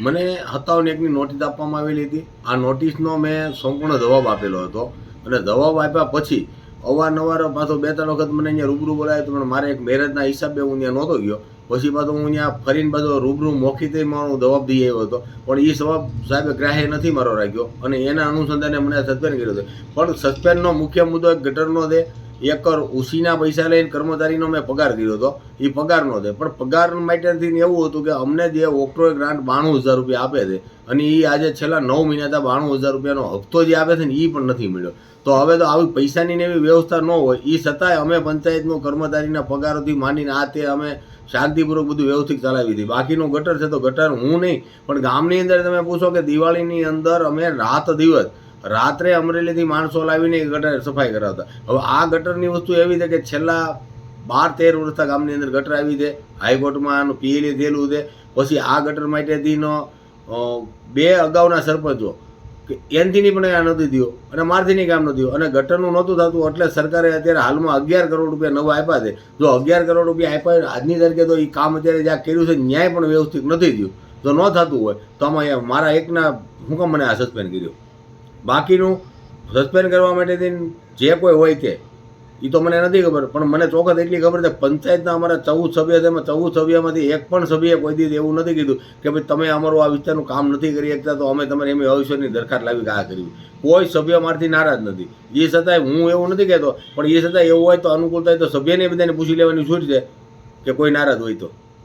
મને 57(1)ની નોટિસ આપવામાં આવેલી હતી. આ નોટિસનો મેં સંપૂર્ણ જવાબ આપેલો હતો અને જવાબ આપ્યા પછી અવારનવાર પાછો 2-3 વખત મને અહીંયા રૂબરૂ બોલાવ્યો હતો, પણ મારે એક મેરેજના હિસાબે હું ત્યાં નહોતો ગયો. પછી પાછો હું ત્યાં ફરીને પાછો રૂબરૂ મોખીતે મારો જવાબ દઈ આવ્યો હતો, પણ એ જવાબ સાહેબે ગ્રાહ્ય નથી મારો રાખ્યો અને એના અનુસંધાને મને સસ્પેન્ડ કર્યો હતો. પણ સસ્પેન્ડનો મુખ્ય મુદ્દો એક ગટરનો છે. એક ઉસીના પૈસા લઈને કર્મચારીનો મેં પગાર કર્યો હતો, એ પગારનો છે. પણ પગાર માટેથી એવું હતું કે અમને જે ઓક્ટ્રોય ગ્રાન્ટ 92,000 રૂપિયા આપે છે અને એ આજે છેલ્લા 9 મહિનાથી 92,000 રૂપિયાનો હપ્તો જે આપે છે ને એ પણ નથી મળ્યો. તો હવે તો આવી પૈસાની ને એવી વ્યવસ્થા ન હોય, એ છતાંય અમે પંચાયતનું કર્મચારીના પગારોથી માંડીને આ તે અમે શાંતિપૂર્વક બધું વ્યવસ્થિત ચલાવી હતી. બાકીનું ગટર છે તો ગટર હું નહીં, પણ ગામની અંદર તમે પૂછો કે દિવાળીની અંદર અમે રાત દિવસ રાત્રે અમરેલીથી માણસો લાવીને ગટર સફાઈ કરાવતા. હવે આ ગટરની વસ્તુ એવી છે કે છેલ્લા 12-13 વર્ષથી ગામની અંદર ગટર આવી છે. હાઈકોર્ટમાં આનું પીએલએ થયેલું છે. પછી આ ગટર માટેથીનો 2 અગાઉના સરપંચો કે એનથી પણ આ નથી થયો અને મારથી કામ નથી થયું અને ગટરનું નહોતું થતું, એટલે સરકારે અત્યારે હાલમાં 11 કરોડ રૂપિયા નવા આપ્યા છે. જો 11 કરોડ રૂપિયા આપ્યા આજની તારીખે તો એ કામ અત્યારે જ્યાં કર્યું છે ન્યાય પણ વ્યવસ્થિત નથી થયું. જો ન થતું હોય તો આમાં મારા એકના હું કામ મને આ સસ્પેન્ડ કર્યો. બાકીનું સસ્પેન્ડ કરવા માટેથી જે કોઈ હોય તે એ તો મને નથી ખબર, પણ મને ચોક્કસ એટલી ખબર છે પંચાયતના અમારા 14 સભ્ય છે, એમાં 14 સભ્યમાંથી એક પણ સભ્યએ કોઈ દિવસ એવું નથી કીધું કે ભાઈ તમે અમારું આ વિસ્તારનું કામ નથી કરી શકતા તો અમે તમારે એમ ભવિષ્યની દરખાસ્ત લાવી કે આ કરવી. કોઈ સભ્ય મારથી નારાજ નથી. એ છતાંય હું એવું નથી કહેતો, પણ એ છતાંય એવું હોય તો અનુકૂળ થાય તો સભ્યને બધાને પૂછી લેવાની છૂટ છે કે કોઈ નારાજ હોય તો.